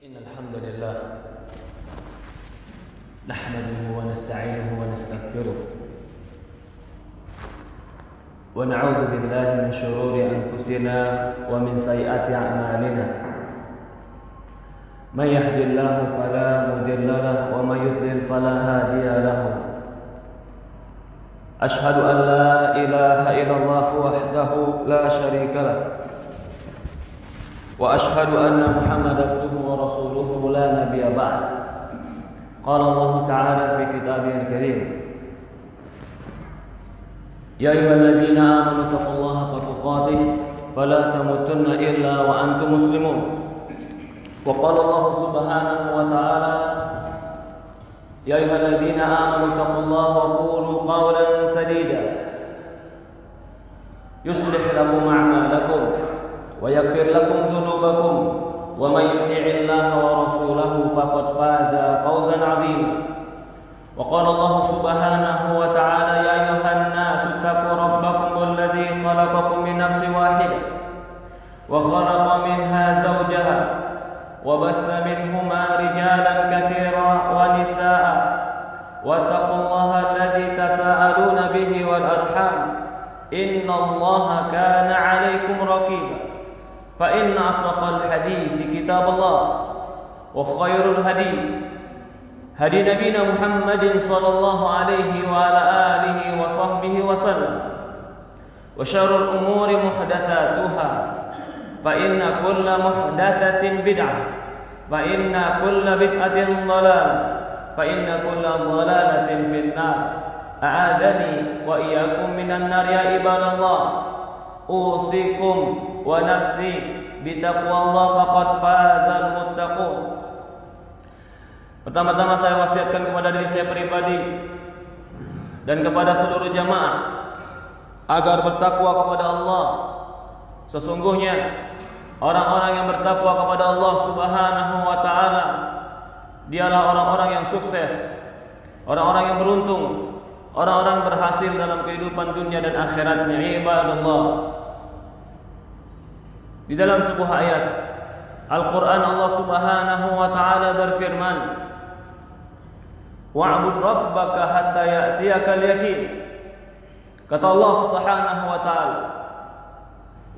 إن الحمد لله نحمده ونستعينه ونستغفره ونعوذ بالله من شرور أنفسنا ومن سيئات أعمالنا من يهد الله فلا مضل له ومن يضلل فلا هادي له أشهد أن لا إله إلا الله وحده لا شريك له وأشهد أن محمدا عبده ورسوله لا نبي بعد قال الله تعالى في كتابه الكريم يا أيها الذين آمنوا اتقوا الله حق تقاته فلا تموتن إلا وأنتم مسلمون وقال الله سبحانه وتعالى يا أيها الذين آمنوا اتقوا الله وقولوا قولا سديدا يصلح لكم أعمالكم ويغفر لكم ذنوبكم ومن يطع الله ورسوله فقد فاز فوزا عظيما وقال الله سبحانه وتعالى يا أيها الناس اتقوا ربكم الذي خلقكم من نفس واحدة وخلق منها زوجها وبث منهما رجالا كثيرا ونساء واتقوا الله الذي تساءلون به والأرحام إن الله كان عليكم رقيبا فإن أصدق الحديث كتاب الله وخير الهدي هدي نبينا محمد صلى الله عليه وعلى آله وصحبه وسلم وشر الأمور محدثاتها فإن كل محدثة بدعة فإن كل بدعة ضلالة فإن كل ضلالة في النار أعاذني وإياكم من النار يا عباد الله أوصيكم ونفسي بتقوى الله فقد فاز المتقون. Pertama-tama saya wasiatkan kepada diri saya pribadi dan kepada seluruh jamaah agar bertakwa kepada Allah. Sesungguhnya orang-orang yang bertakwa kepada Allah Subhanahu wa taala dialah orang-orang yang sukses, orang-orang yang beruntung, orang-orang berhasil dalam kehidupan dunia dan akhiratnya. Ibadallah. Di dalam sebuah ayat Al-Quran Allah Subhanahu wa ta'ala berfirman wa'bud rabbaka hatta ya'tiyakal yakin. Kata Allah Subhanahu wa ta'ala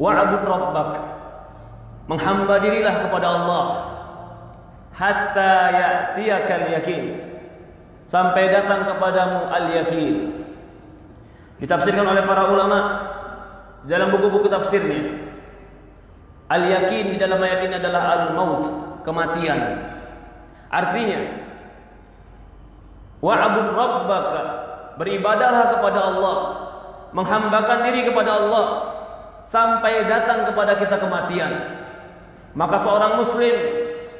wa'bud rabbak, menghamba dirilah kepada Allah hatta ya'tiyakal yakin, sampai datang kepadamu al-yakin. Ditafsirkan oleh para ulama dalam buku-buku tafsirnya, al-yakin di dalam ayat ini adalah al-maut, kematian. Artinya wa'bud rabbaka, beribadahlah kepada Allah, menghambakan diri kepada Allah sampai datang kepada kita kematian. Maka seorang muslim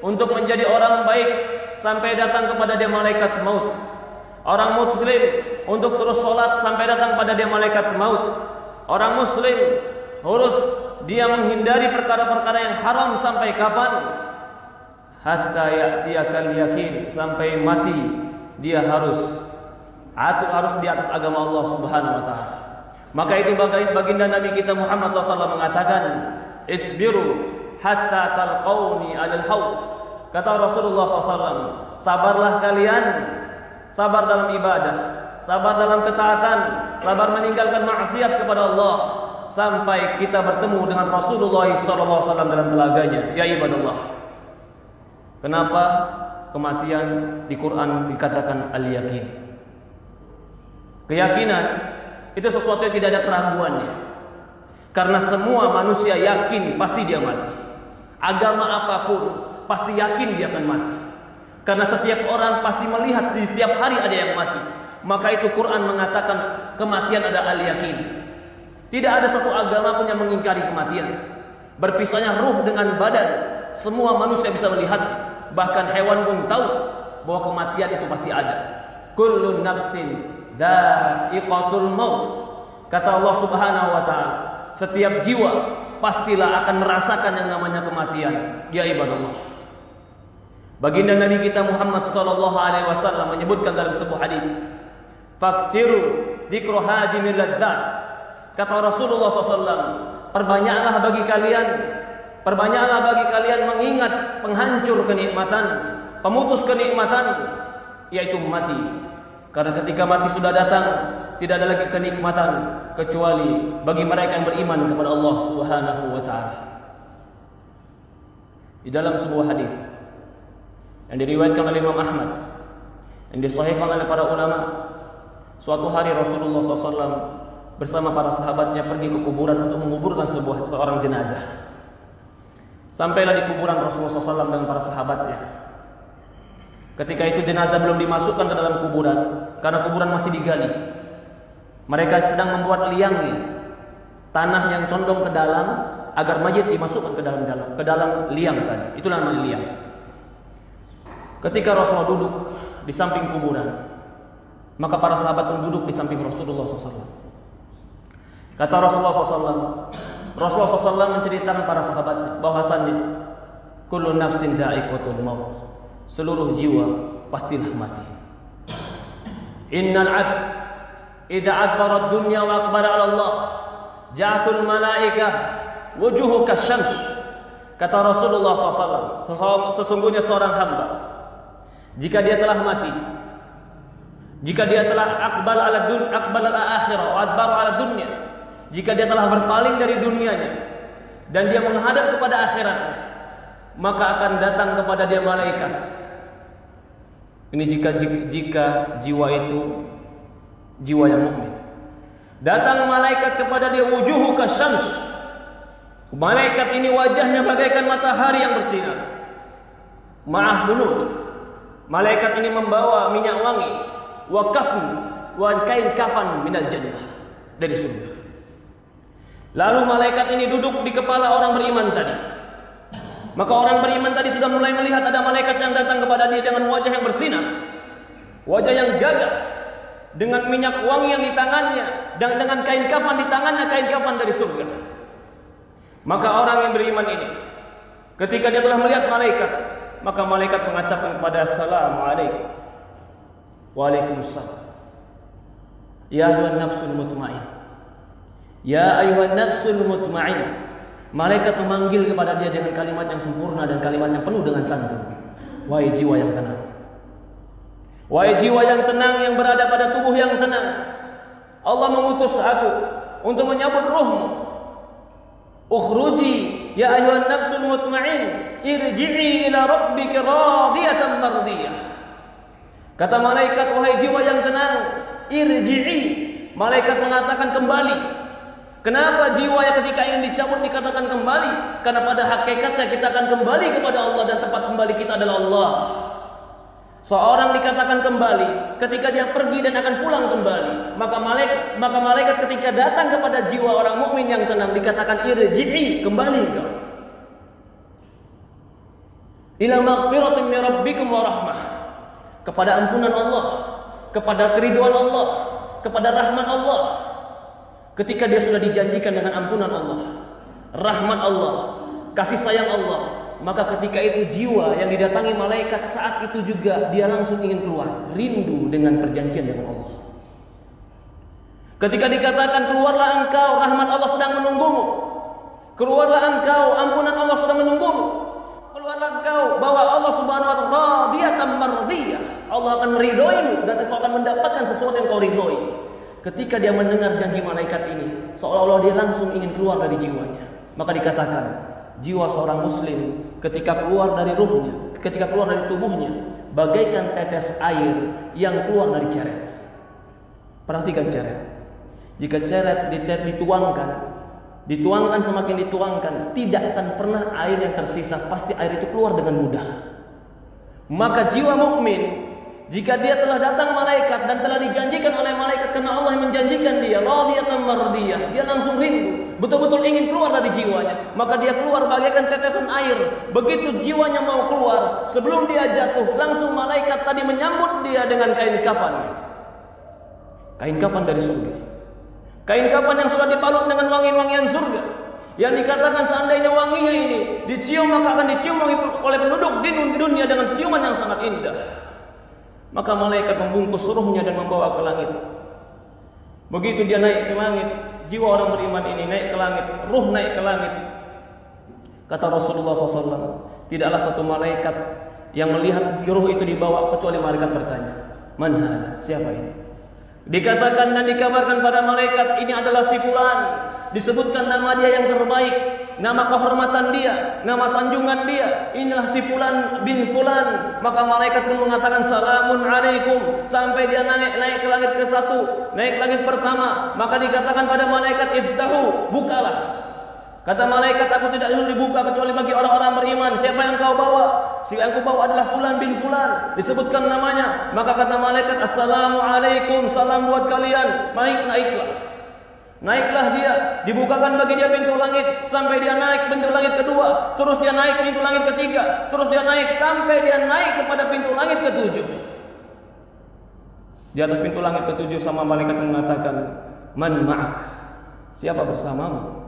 untuk menjadi orang baik sampai datang kepada dia malaikat maut. Orang muslim untuk terus sholat sampai datang kepada dia malaikat maut. Orang muslim harus dia menghindari perkara-perkara yang haram sampai kapan? Hatta ya'tiyakal yakin, sampai mati dia harus di atas agama Allah Subhanahu wa taala. Maka itu baginda Nabi kita Muhammad SAW mengatakan, "Isbiru hatta talqauni 'alal haud." Kata Rasulullah SAW, sabarlah kalian, sabar dalam ibadah, sabar dalam ketaatan, sabar meninggalkan maksiat kepada Allah sampai kita bertemu dengan Rasulullah SAW dalam telaganya. Ya ibadallah. Kenapa kematian di Quran dikatakan al-yakin? Keyakinan itu sesuatu yang tidak ada keraguannya. Karena semua manusia yakin pasti dia mati. Agama apapun pasti yakin dia akan mati. Karena setiap orang pasti melihat di setiap hari ada yang mati. Maka itu Quran mengatakan kematian ada al-yakin. Tidak ada satu agama pun yang mengingkari kematian. Berpisahnya ruh dengan badan, semua manusia bisa melihat. Bahkan hewan pun tahu bahwa kematian itu pasti ada. Kullu nafsin dha'iqatul maut. Kata Allah Subhanahu wa ta'ala, setiap jiwa pastilah akan merasakan yang namanya kematian. Ya ibadallah. Baginda Nabi kita Muhammad sallallahu alaihi wasallam menyebutkan dalam sebuah hadis, "Faktsiru dzikra hadimil ladzat." Kata Rasulullah SAW, perbanyaklah bagi kalian perbanyaklah bagi kalian mengingat penghancur kenikmatan, pemutus kenikmatan, yaitu mati. Karena ketika mati sudah datang, tidak ada lagi kenikmatan kecuali bagi mereka yang beriman kepada Allah Subhanahu wa taala. Di dalam sebuah hadis yang diriwayatkan oleh Imam Ahmad, yang disahihkan oleh para ulama, suatu hari Rasulullah SAW bersama para sahabatnya pergi ke kuburan untuk menguburkan seorang jenazah. Sampailah di kuburan Rasulullah SAW dengan para sahabatnya. Ketika itu jenazah belum dimasukkan ke dalam kuburan, karena kuburan masih digali. Mereka sedang membuat liangnya, tanah yang condong ke dalam agar mayit dimasukkan ke dalam liang tadi. Itulah namanya liang. Ketika Rasulullah duduk di samping kuburan, maka para sahabat pun duduk di samping Rasulullah SAW. Kata Rasulullah SAW menceritakan para sahabat bahwasannya kullu nafsin dha'iqatul maut, seluruh jiwa pastilah mati. Innal 'abd idza adbara ad-dunya wa aqbala 'ala Allah ja'atul malaikah wujuhuka syams. Kata Rasulullah SAW, sesungguhnya seorang hamba, jika dia telah mati, jika dia telah aqbal ala akhirah wa adbar ala dunya, jika dia telah berpaling dari dunianya dan dia menghadap kepada akhiratnya, maka akan datang kepada dia malaikat. Ini jika jiwa itu jiwa yang mukmin. Datang malaikat kepada dia, wujuhuka syams. Malaikat ini wajahnya bagaikan matahari yang bersinar. Ma'ah bunud. Malaikat ini membawa minyak wangi, wa kafn, wa kain kafan minal jannah, dari surga. Lalu malaikat ini duduk di kepala orang beriman tadi. Maka orang beriman tadi sudah mulai melihat ada malaikat yang datang kepada dia dengan wajah yang bersinar, wajah yang gagah, dengan minyak wangi yang di tangannya dan dengan kain kafan di tangannya, kain kafan dari surga. Maka orang yang beriman ini, ketika dia telah melihat malaikat, maka malaikat mengucapkan kepada Assalamualaikum. Waalaikumsalam. Ya ayyuhan nafsul mutmain. Ya ayyuhan nafsul mutmain. Malaikat memanggil kepada dia dengan kalimat yang sempurna dan kalimat yang penuh dengan santun. Wahai jiwa yang tenang. Wahai jiwa yang tenang yang berada pada tubuh yang tenang. Allah mengutus aku untuk menyambut ruhmu. Ukhruji ya ayyuhan nafsul mutmain, irji'i ila rabbika radiyatan mardiyah. Kata malaikat, wahai jiwa yang tenang, irji'i. Malaikat mengatakan kembali. Kenapa jiwa yang ketika ingin dicabut dikatakan kembali? Karena pada hakikatnya kita akan kembali kepada Allah dan tempat kembali kita adalah Allah. Seorang dikatakan kembali ketika dia pergi dan akan pulang kembali. Maka malaikat ketika datang kepada jiwa orang mukmin yang tenang dikatakan irji'i, kembali kau. Ila maghfiratin min rabbikum wa rahmah. Kepada ampunan Allah, kepada keridhaan Allah, kepada rahmat Allah. Ketika dia sudah dijanjikan dengan ampunan Allah, rahmat Allah, kasih sayang Allah, maka ketika itu jiwa yang didatangi malaikat saat itu juga dia langsung ingin keluar, rindu dengan perjanjian dengan Allah. Ketika dikatakan keluarlah engkau, rahmat Allah sedang menunggumu. Keluarlah engkau, ampunan Allah sedang menunggumu. Keluarlah engkau, bahwa Allah Subhanahu wa taala radiyatan mardiyah. Allah akan meridhoimu dan engkau akan mendapatkan sesuatu yang kau ridhoi. Ketika dia mendengar janji malaikat ini, seolah-olah dia langsung ingin keluar dari jiwanya. Maka dikatakan, jiwa seorang muslim ketika keluar dari ruhnya, ketika keluar dari tubuhnya, bagaikan tetes air yang keluar dari ceret. Perhatikan ceret. Jika ceret dituangkan semakin dituangkan, tidak akan pernah air yang tersisa, pasti air itu keluar dengan mudah. Maka jiwa mukmin, jika dia telah datang malaikat dan telah dijanjikan oleh malaikat karena Allah yang menjanjikan dia radiyatan mardiyah, dia langsung rindu, betul-betul ingin keluar dari jiwanya, maka dia keluar bagaikan tetesan air. Begitu jiwanya mau keluar, sebelum dia jatuh, langsung malaikat tadi menyambut dia dengan kain kafan. Kain kafan dari surga. Kain kafan yang sudah dibalut dengan wangi-wangian surga. Yang dikatakan seandainya wanginya ini dicium, maka akan dicium oleh penduduk di dunia dengan ciuman yang sangat indah. Maka malaikat membungkus ruhnya dan membawa ke langit. Begitu dia naik ke langit, jiwa orang beriman ini naik ke langit, ruh naik ke langit. Kata Rasulullah SAW, tidaklah satu malaikat yang melihat ruh itu dibawa kecuali malaikat bertanya, "Man hada?" Siapa ini? Dikatakan dan dikabarkan pada malaikat, ini adalah si fulan. Disebutkan nama dia yang terbaik, nama kehormatan dia, nama sanjungan dia. Inilah si fulan bin fulan. Maka malaikat pun mengatakan salamun alaikum, sampai dia naik ke langit ke-1, naik langit pertama. Maka dikatakan pada malaikat, iftahu, bukalah. Kata malaikat, aku tidak dulu dibuka kecuali bagi orang-orang beriman. Siapa yang kau bawa? Si yang aku bawa adalah fulan bin fulan. Disebutkan namanya. Maka kata malaikat, assalamualaikum, salam buat kalian. Naiklah. Naiklah dia. Dibukakan bagi dia pintu langit. Sampai dia naik pintu langit kedua. Terus dia naik pintu langit ketiga. Terus dia naik sampai dia naik kepada pintu langit ke-7. Di atas pintu langit ke-7 sama malaikat mengatakan, man ma'ak? Siapa bersamamu?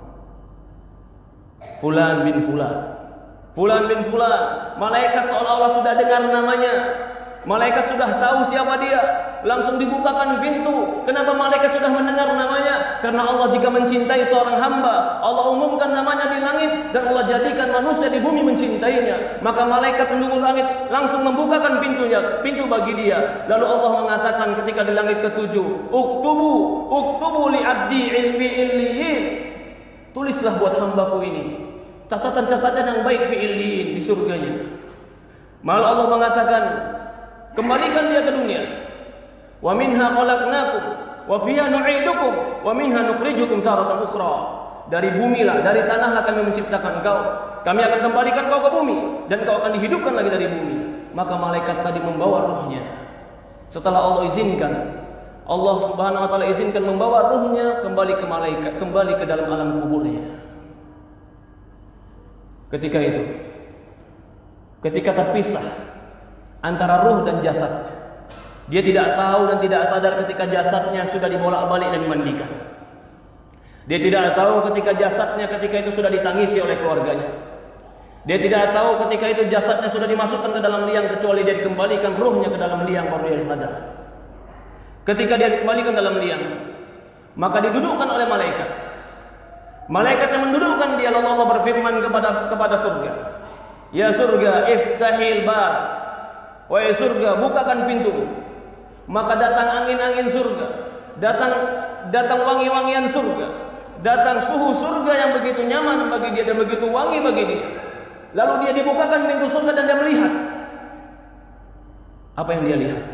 Fulan bin fulan. Fulan bin fulan. Malaikat seolah-olah sudah dengar namanya. Malaikat sudah tahu siapa dia. Langsung dibukakan pintu. Kenapa malaikat sudah mendengar namanya? Karena Allah jika mencintai seorang hamba, Allah umumkan namanya di langit dan Allah jadikan manusia di bumi mencintainya. Maka malaikat penduduk langit langsung membukakan pintunya, pintu bagi dia. Lalu Allah mengatakan ketika di langit ke-7, Uktubu li abdi ilmi illiyin. Tulislah buat hambaku ini catatan-catatan yang baik fi illiyin, di surganya. Malah Allah mengatakan, kembalikan dia ke dunia. Wa minha khalaqnakum wa fiha nu'idukum wa minha nukhrijukum taratan ukhra. Dari bumilah, dari tanahlah kami menciptakan engkau. Kami akan kembalikan kau ke bumi dan kau akan dihidupkan lagi dari bumi. Maka malaikat tadi membawa ruhnya. Setelah Allah izinkan, Allah Subhanahu wa taala izinkan membawa ruhnya kembali ke malaikat, kembali ke dalam alam kuburnya. Ketika itu, ketika terpisah antara ruh dan jasad, dia tidak tahu dan tidak sadar ketika jasadnya sudah dibolak-balik dan dimandikan. Dia tidak tahu ketika jasadnya ketika itu sudah ditangisi oleh keluarganya. Dia tidak tahu ketika itu jasadnya sudah dimasukkan ke dalam liang kecuali dia dikembalikan ruhnya ke dalam liang baru dia sadar. Ketika dia dikembalikan dalam liang, maka didudukkan oleh malaikat. Malaikat yang mendudukkan dia, lalu Allah berfirman kepada surga, ya surga, iftahil bab. Wahai surga, bukakan pintu. Maka datang angin-angin surga, datang wangi-wangian surga, datang suhu surga yang begitu nyaman bagi dia dan begitu wangi bagi dia. Lalu dia dibukakan pintu surga dan dia melihat. Apa yang dia lihat?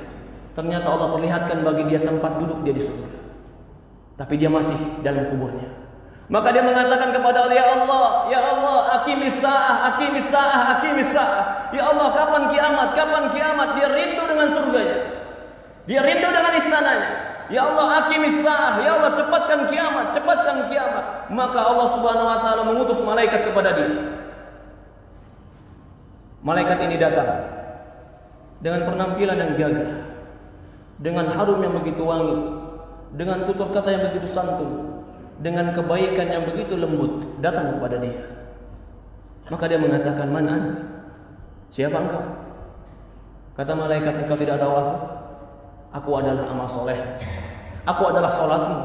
Ternyata Allah perlihatkan bagi dia tempat duduk dia di surga. Tapi dia masih dalam kuburnya. Maka dia mengatakan kepada Allah, ya Allah, aqimis sa'ah, aqimis sa'ah, aqimis sa'ah. Ya Allah, kapan kiamat? Kapan kiamat? Dia rindu dengan surganya. Dia rindu dengan istananya. Ya Allah, aqimis sa'ah. Ya Allah, cepatkan kiamat, cepatkan kiamat. Maka Allah Subhanahu wa taala mengutus malaikat kepada dia. Malaikat ini datang dengan penampilan yang gagah, dengan harum yang begitu wangi, dengan tutur kata yang begitu santun, dengan kebaikan yang begitu lembut, datang kepada dia. Maka dia mengatakan, man ant? Siapa engkau? Kata malaikat, engkau tidak tahu aku? Aku adalah amal soleh. Aku adalah solatmu.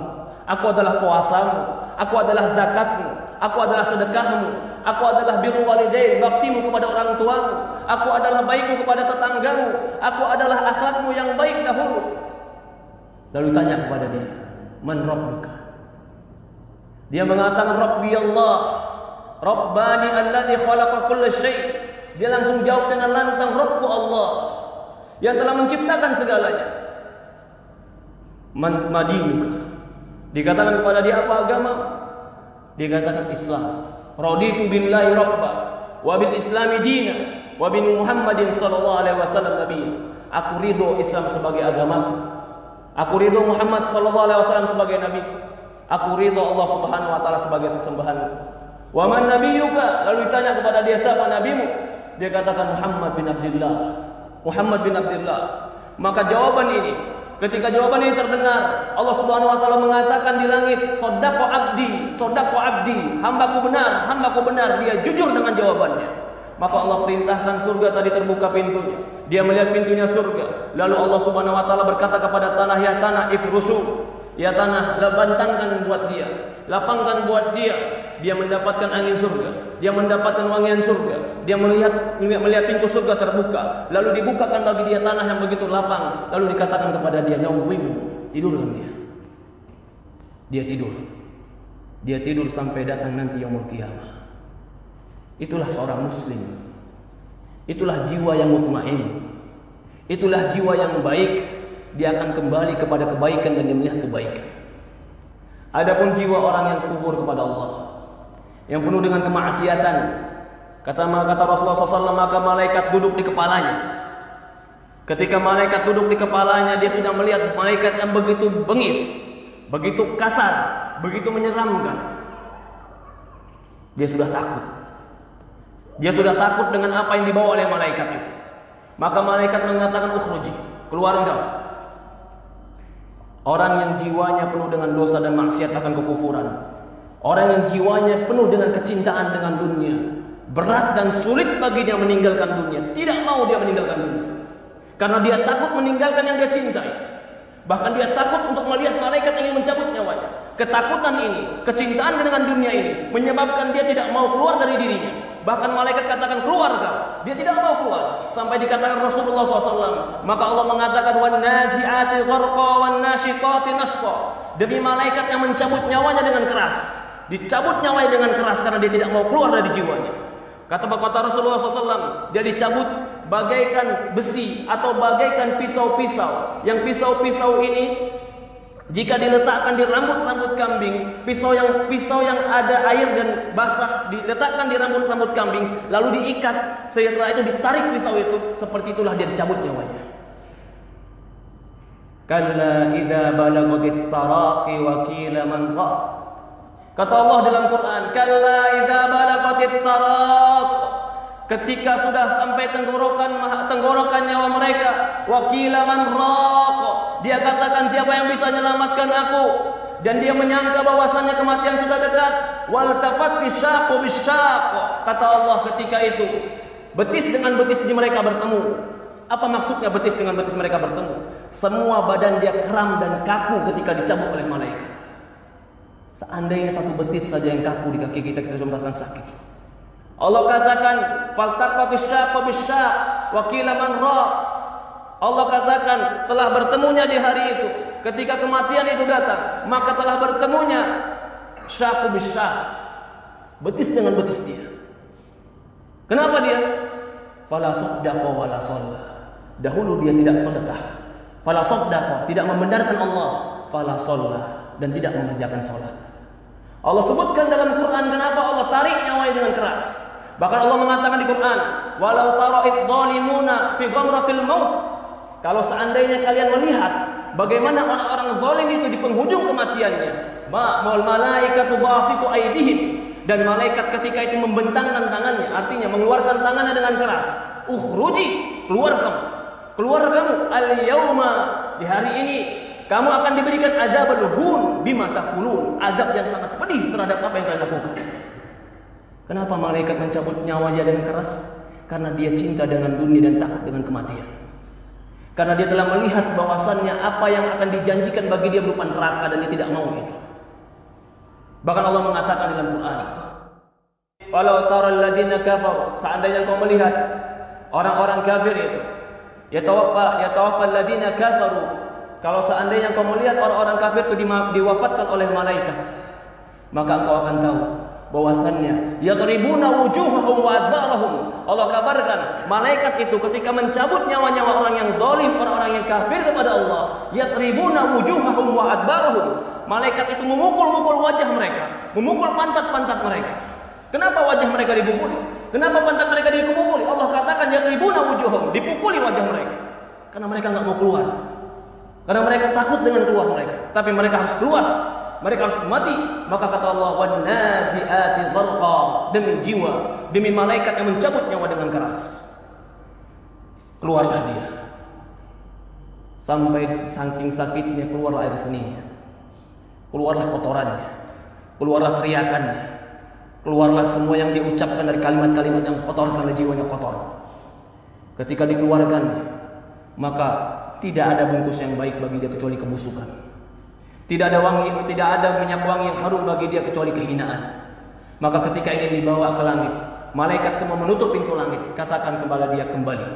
Aku adalah puasamu. Aku adalah zakatmu. Aku adalah sedekahmu. Aku adalah birrul walidain, baktimu kepada orang tuamu. Aku adalah baikmu kepada tetanggamu. Aku adalah akhlakmu yang baik dahulu. Lalu tanya kepada dia, man rabbuka? Dia mengatakan Rabbi Allah, Rabbani alladhi khalaqa kulla syai'. Dia langsung jawab dengan lantang, Rabbku Allah yang telah menciptakan segalanya. Man madinuka? Dikatakan kepada dia, apa agama? Dikatakan Islam. Raditu billahi rabba wa bil islami dina wa bi Muhammadin sallallahu alaihi wasallam nabi. Aku ridho Islam sebagai agama. Aku ridho Muhammad sallallahu alaihi wasallam sebagai nabi. Aku ridho Allah Subhanahu wa taala sebagai sesembahan. Wa man nabiyyuka? Lalu ditanya kepada dia, siapa nabimu? Dia katakan Muhammad bin Abdullah. Muhammad bin Abdullah. Maka jawaban ini, ketika jawaban ini terdengar, Allah Subhanahu wa taala mengatakan di langit, "Shadaqa 'abdi, shadaqa 'abdi." Hambaku benar, dia jujur dengan jawabannya. Maka Allah perintahkan surga tadi terbuka pintunya. Dia melihat pintunya surga. Lalu Allah Subhanahu wa taala berkata kepada tanah, "Ya tanah, ifrusu." Ya tanah, bantangkan buat dia, lapangkan buat dia. Dia mendapatkan angin surga. dia mendapatkan wangian surga, dia melihat pintu surga terbuka, lalu dibukakan bagi dia tanah yang begitu lapang, lalu dikatakan kepada dia, "Nawwimu," tidurkan dia. Dia tidur. Dia tidur sampai datang nanti yaumul qiyamah. Itulah seorang muslim. Itulah jiwa yang mutmain. Itulah jiwa yang baik. Dia akan kembali kepada kebaikan dan dia melihat kebaikan. Adapun jiwa orang yang kufur kepada Allah, yang penuh dengan kemaksiatan, kata Rasulullah SAW, maka malaikat duduk di kepalanya. Ketika malaikat duduk di kepalanya, dia sudah melihat malaikat yang begitu bengis, begitu kasar, begitu menyeramkan. Dia sudah takut. Dia sudah takut dengan apa yang dibawa oleh malaikat itu. Maka malaikat mengatakan, "Ukhruji, keluar engkau." Orang yang jiwanya penuh dengan dosa dan maksiat akan kekufuran, orang yang jiwanya penuh dengan kecintaan dengan dunia, berat dan sulit bagi dia meninggalkan dunia. Tidak mau dia meninggalkan dunia, karena dia takut meninggalkan yang dia cintai. Bahkan dia takut untuk melihat malaikat ingin mencabut nyawanya. Ketakutan ini, kecintaan dengan dunia ini menyebabkan dia tidak mau keluar dari dirinya. Bahkan malaikat katakan, "Keluar kau." Dia tidak mau keluar. Sampai dikatakan Rasulullah SAW, maka Allah mengatakan, "Wan nazi'ati gharqa wan nasyiqati nashqa." Demi malaikat yang mencabut nyawanya dengan keras. Dicabut nyawanya dengan keras karena dia tidak mau keluar dari jiwanya. Kata Rasulullah SAW, dia dicabut bagaikan besi atau bagaikan pisau-pisau. Yang pisau-pisau ini jika diletakkan di rambut-rambut kambing, pisau yang ada air dan basah diletakkan di rambut-rambut kambing, lalu diikat, setelah itu ditarik pisau itu, seperti itulah dia dicabut nyawanya. Kalla idza balagatit taraqi wa qila man ra. Kata Allah dalam Quran, kalla idza balagatit taraq. Ketika sudah sampai tenggorokan nyawa mereka, wa qila man raq. Dia katakan, siapa yang bisa menyelamatkan aku? Dan dia menyangka bahwasannya kematian sudah dekat. Wal tafatti syaqu bisyaq. Kata Allah ketika itu, betis dengan betis di mereka bertemu. Apa maksudnya betis dengan betis mereka bertemu? Semua badan dia kram dan kaku ketika dicabut oleh malaikat. Seandainya satu betis saja yang kaku di kaki kita sudah merasakan sakit. Allah katakan, faltaqati syaqu bisyaq wa qila man ra. Allah katakan, telah bertemunya di hari itu, ketika kematian itu datang, maka telah bertemunya syaqu bisyaq, betis dengan betis dia. Kenapa dia? Fala saddaqa wala shalla. Dahulu dia tidak sedekah. Fala saddaqa, tidak membenarkan Allah. Fala shalla, dan tidak mengerjakan salat. Allah sebutkan dalam Quran kenapa Allah tarik nyawanya dengan keras. Bahkan Allah mengatakan di Quran, walau tara idh-dhalimuna fi ghamratil maut. Kalau seandainya kalian melihat bagaimana orang-orang zalim itu di penghujung kematiannya, wal malaikatu basitu aydihim, dan malaikat ketika itu membentangkan tangannya, artinya mengeluarkan tangannya dengan keras. Ukhruji, keluar kamu. Al-yauma, di hari ini kamu akan diberikan adzabul hun bima taqulun, azab yang sangat pedih terhadap apa yang kalian lakukan. Kenapa malaikat mencabut nyawanya dengan keras? Karena dia cinta dengan dunia dan takut dengan kematian. Karena dia telah melihat bahwasannya apa yang akan dijanjikan bagi dia berupa neraka dan dia tidak mau itu. Bahkan Allah mengatakan dalam Quran, walau taral ladzina kafaru, seandainya kau melihat orang-orang kafir itu, yatawaffa alladzina kafaru, kalau seandainya kau melihat orang-orang kafir itu diwafatkan oleh malaikat, maka engkau akan tahu bahwasannya yadribuna wujuhahum wa adbarahum. Allah kabarkan malaikat itu ketika mencabut nyawa-nyawa orang yang zalim, orang-orang yang kafir kepada Allah, yadribuna wujuhahum wa adbarahum. Malaikat itu memukul-mukul wajah mereka, memukul pantat-pantat mereka. Kenapa wajah mereka dipukuli? Kenapa pantat mereka dipukuli? Allah katakan yadribuna wujuhahum, dipukuli wajah mereka. Karena mereka enggak mau keluar. Karena mereka takut dengan keluar mereka, tapi mereka harus keluar. Mereka harus mati. Maka kata Allah, wan nazi'ati gharqa, demi jiwa, demi malaikat yang mencabut nyawa dengan keras. Keluarlah dia. Sampai saking sakitnya keluarlah air seninya. Keluarlah kotorannya. Keluarlah teriakannya. Keluarlah semua yang diucapkan dari kalimat-kalimat yang kotor karena jiwanya kotor. Ketika dikeluarkan, maka tidak ada bungkus yang baik bagi dia kecuali kebusukan. Tidak ada minyak wangi yang harum bagi dia kecuali kehinaan. Maka ketika ingin dibawa ke langit, malaikat semua menutup pintu langit, katakan kepada dia kembali.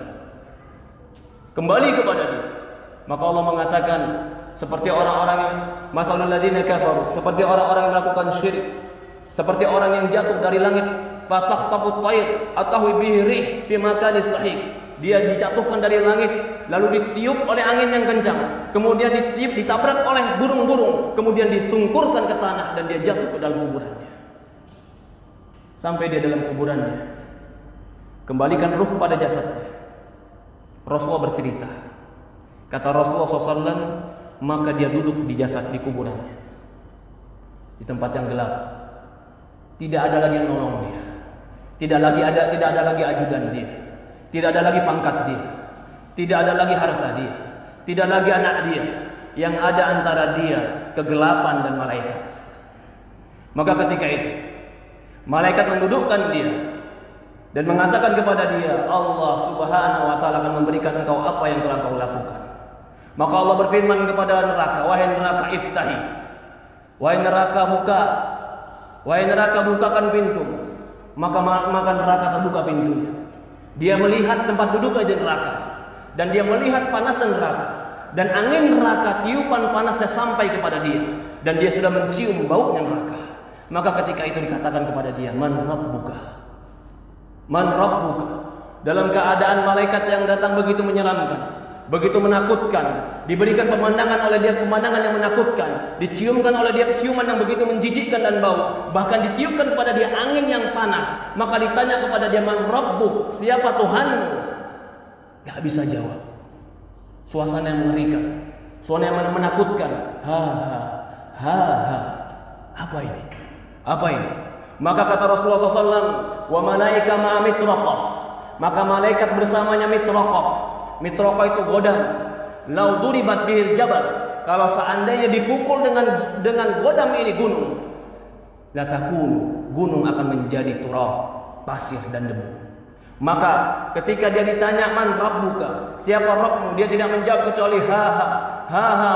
Kembali kepada dia. Maka Allah mengatakan seperti orang-orang yang masalul ladzina kafaru, seperti orang-orang yang melakukan syirik, seperti orang yang jatuh dari langit, fatahtafut tayr atahwi bihi rih fi makanis sahih. Dia dijatuhkan dari langit, lalu ditiup oleh angin yang kencang, kemudian ditiup, ditabrak oleh burung-burung, kemudian disungkurkan ke tanah dan dia jatuh ke dalam kuburannya. Sampai dia dalam kuburannya, kembalikan ruh pada jasadnya. Rasulullah bercerita, kata Rasulullah SAW, maka dia duduk di jasad di kuburannya, di tempat yang gelap. Tidak ada lagi yang nolong dia, tidak ada lagi ajudan dia, tidak ada lagi pangkat dia, tidak ada lagi harta dia, tidak lagi anak dia. Yang ada antara dia kegelapan dan malaikat. Maka ketika itu malaikat mendudukkan dia dan mengatakan kepada dia, Allah Subhanahu wa taala akan memberikan engkau apa yang telah kau lakukan. Maka Allah berfirman kepada neraka, wahai neraka iftahi. Wahai neraka buka. Wahai neraka bukakan pintu. Maka neraka terbuka pintunya. Dia melihat tempat duduk di neraka dan dia melihat panasnya neraka dan angin neraka tiupan panasnya sampai kepada dia dan dia sudah mencium baunya neraka. Maka ketika itu dikatakan kepada dia, man rabbuka? Man rabbuka? Dalam keadaan malaikat yang datang begitu menyeramkan, begitu menakutkan, diberikan pemandangan oleh dia pemandangan yang menakutkan, diciumkan oleh dia ciuman yang begitu menjijikkan dan bau, bahkan ditiupkan kepada dia angin yang panas. Maka ditanya kepada dia, man rabbuk? Siapa Tuhanmu? Gak bisa jawab. Suasana yang mengerikan, suasana yang menakutkan. Apa ini? Apa ini? Maka kata Rasulullah SAW, wa malaika ma'a mitraqah. Maka malaikat bersamanya mitraqah. Mitraqah itu godam. Lau duribat bihil jabal. Kalau seandainya dipukul dengan godam ini gunung, la takun, gunung akan menjadi turab, pasir dan debu. Maka ketika dia ditanya man rabbuka, siapa Rabbmu, dia tidak menjawab kecuali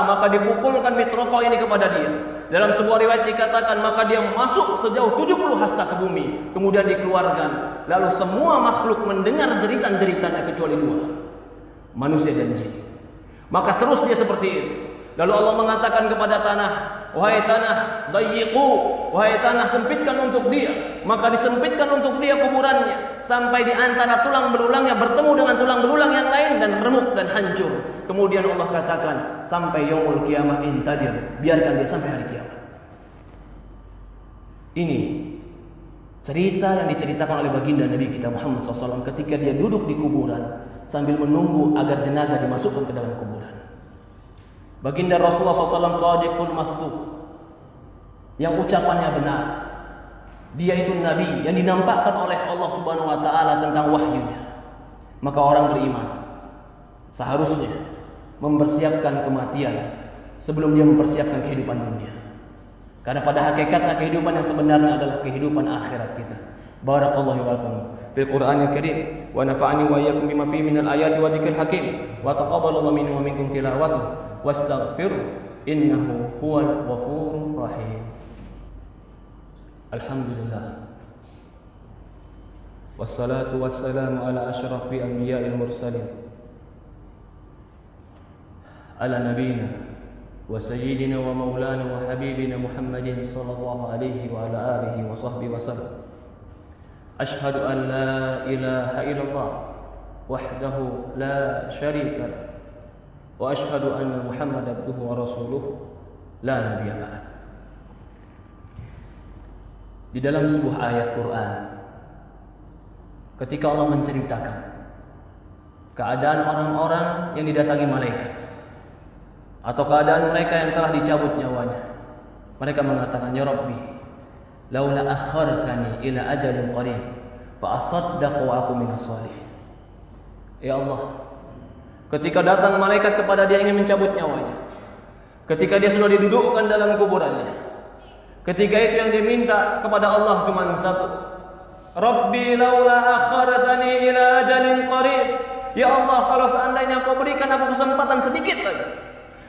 maka dipukulkan mitraqah ini kepada dia. Dalam sebuah riwayat dikatakan maka dia masuk sejauh 70 hasta ke bumi, kemudian dikeluarkan. Lalu semua makhluk mendengar jeritan-jeritannya kecuali dua, manusia dan jin. Maka terus dia seperti itu. Lalu Allah mengatakan kepada tanah, wahai tanah, dayyiqu, wahai tanah, sempitkan untuk dia. Maka disempitkan untuk dia kuburannya sampai di antara tulang belulangnya bertemu dengan tulang belulang yang lain dan remuk dan hancur. Kemudian Allah katakan, sampai yaumul qiyamah intadir, biarkan dia sampai hari kiamat. Ini cerita yang diceritakan oleh baginda Nabi kita Muhammad SAW ketika dia duduk di kuburan sambil menunggu agar jenazah dimasukkan ke dalam kuburan. Baginda Rasulullah SAW shadiqul masduq, yang ucapannya benar. Dia itu nabi yang dinampakkan oleh Allah Subhanahu wa taala tentang wahyunya. Maka orang beriman seharusnya mempersiapkan kematian sebelum dia mempersiapkan kehidupan dunia. Karena pada hakikatnya kehidupan yang sebenarnya adalah kehidupan akhirat kita. Barakallahu wa lakum fil Qur'anil Karim wa nafa'ani wa iyyakum bima fihi minal ayati wa dzikril hakim wa taqabbalallahu minni wa minkum tilawatahu wastaghfiru innahu huwal ghafurur rahim. Alhamdulillah wassalatu wassalamu ala asyrafil anbiya'il mursalin ala nabiyina wa sayyidina wa maulana wa habibina Muhammadin sallallahu alaihi wa ala alihi wa sahbihi wa sallam. Ashhadu an la ilaha illallah wahdahu la syarika lah wa ashhadu anna Muhammadan abduhu wa rasuluhu la nabiyya ba'd. Di dalam sebuah ayat Quran, ketika Allah menceritakan keadaan orang-orang yang didatangi malaikat atau keadaan mereka yang telah dicabut nyawanya, mereka mengatakan, ya Rabbi, laula akhartani ila ajalin qarib fa asaddaqu wa aku minas shalihin. Ya Allah, ketika datang malaikat kepada dia ingin mencabut nyawanya, ketika dia sudah didudukkan dalam kuburannya, ketika itu yang diminta kepada Allah cuma satu, Rabbi laula akhartani ila ajalin qarib. Ya Allah, kalau seandainya kau berikan aku kesempatan sedikit lagi,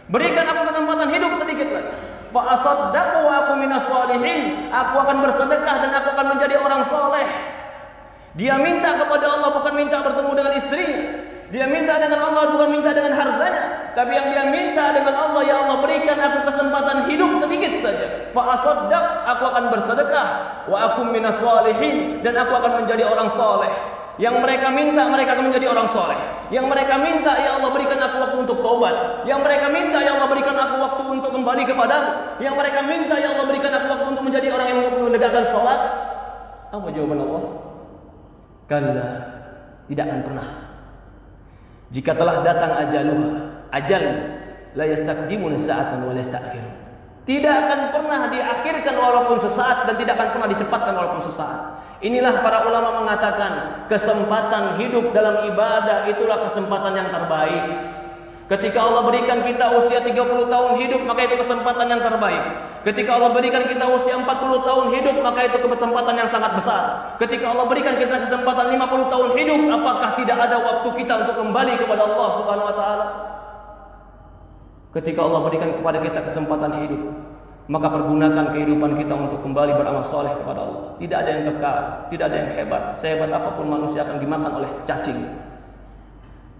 Berikan aku kesempatan hidup sedikit lagi. Fa asaddaqu wa aku minas sholihin. Aku akan bersedekah dan aku akan menjadi orang soleh. Dia minta kepada Allah bukan minta bertemu dengan istrinya. Dia minta dengan Allah bukan minta dengan hartanya. Tapi yang dia minta dengan Allah, ya Allah berikan aku kesempatan hidup sedikit saja. Fa asaddaq, aku akan bersedekah. Wa aku minas sholihin, dan aku akan menjadi orang soleh. Yang mereka minta, mereka akan menjadi orang soleh. Yang mereka minta, ya Allah berikan aku waktu untuk taubat. Yang mereka minta, ya Allah berikan aku waktu untuk kembali kepadamu. Yang mereka minta, ya Allah berikan aku waktu untuk menjadi orang yang menegakkan sholat. Apa jawaban Allah? Kalla, tidak akan pernah. Jika telah datang ajaluha, ajal, la yastaqdimuna sa'atan wa la yasta'khirun. Tidak akan pernah diakhirkan walaupun sesaat, dan tidak akan pernah dicepatkan walaupun sesaat. Inilah para ulama mengatakan, kesempatan hidup dalam ibadah itulah kesempatan yang terbaik. Ketika Allah berikan kita usia 30 tahun hidup, maka itu kesempatan yang terbaik. Ketika Allah berikan kita usia 40 tahun hidup, maka itu kesempatan yang sangat besar. Ketika Allah berikan kita kesempatan 50 tahun hidup, apakah tidak ada waktu kita untuk kembali kepada Allah Subhanahu wa taala? Ketika Allah berikan kepada kita kesempatan hidup, maka pergunakan kehidupan kita untuk kembali beramal soleh kepada Allah. Tidak ada yang kekal, tidak ada yang hebat. Sehebat apapun manusia akan dimakan oleh cacing.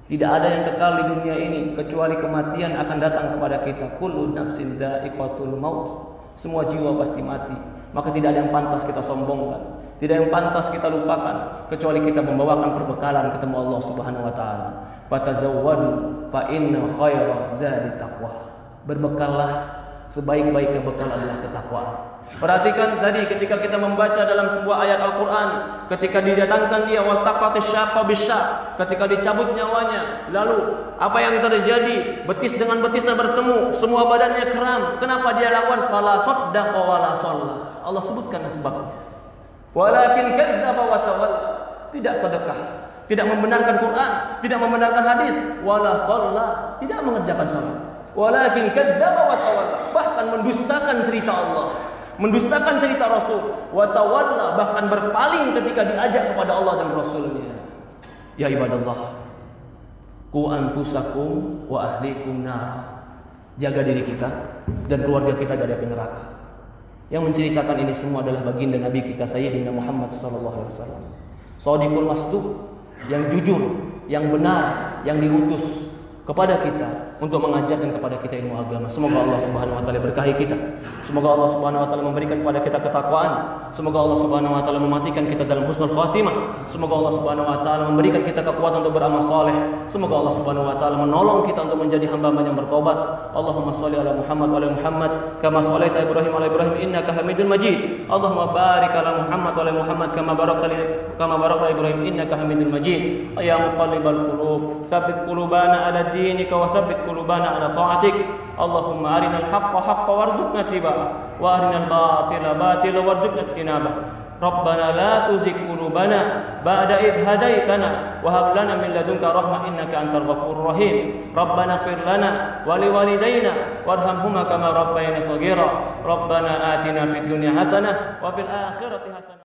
Tidak ada yang kekal di dunia ini kecuali kematian akan datang kepada kita. Kullu nafsin dha'iqatul maut. Semua jiwa pasti mati. Maka tidak ada yang pantas kita sombongkan, tidak ada yang pantas kita lupakan kecuali kita membawakan perbekalan ketemu Allah Subhanahu wa taala. Fatazawwadu fa inna khaira zadi taqwa. Berbekallah, sebaik-baiknya bekal adalah ketakwaan. Perhatikan tadi ketika kita membaca dalam sebuah ayat Al-Quran, ketika didatangkan dia waltaqatis syaqqa bisyaq, ketika dicabut nyawanya, lalu apa yang terjadi? Betis dengan betisnya bertemu, semua badannya kram. Kenapa dia lakukan? Fala saddaqa wala shalla. Allah sebutkan sebabnya. Walakin kadzdzaba wa tawalla. Tidak sedekah, tidak membenarkan Quran, tidak membenarkan hadis, wala shalla, tidak mengerjakan salat. Walakin kadzdzaba wa tawalla, bahkan mendustakan cerita Allah, mendustakan cerita Rasul, wa tawalla, bahkan berpaling ketika diajak kepada Allah dan Rasulnya. Ya ibadallah, qu anfusakum wa ahlikum nar. Jaga diri kita dan keluarga kita dari api neraka. Yang menceritakan ini semua adalah baginda Nabi kita Sayyidina Muhammad sallallahu alaihi wasallam. Shadiqul masduq, yang jujur, yang benar, yang diutus kepada kita untuk mengajarkan kepada kita ilmu agama. Semoga Allah Subhanahu wa taala berkahi kita. Semoga Allah Subhanahu wa taala memberikan kepada kita ketakwaan. Semoga Allah Subhanahu wa taala mematikan kita dalam husnul khatimah. Semoga Allah Subhanahu wa taala memberikan kita kekuatan untuk beramal saleh. Semoga Allah Subhanahu wa taala menolong kita untuk menjadi hamba-hamba yang bertobat. Allahumma shalli ala Muhammad wa ala Muhammad kama shallaita Ibrahim ala Ibrahim innaka Hamidul Majid. Allahumma barik ala Muhammad wa ala Muhammad kama barakta Ibrahim innaka Hamidul Majid. Ya muqallibal qulub, tsabbit qulubana ala dinika wa tsabbit qulubana ala ta'atik. Allahumma arinal haqqa haqqan warzuqna ittiba'ah wa arinal batila batilan warzuqna ijtinabah. Rabbana la tuzigh qulubana ba'da idh hadaytana wa hab lana min ladunka rahmah innaka antal ghafurur rahim. Rabbana ighfir lana wa liwalidayna warhamhuma kama rabbayana shaghira. Rabbana atina fid dunya hasanah wa fil akhirati hasanah.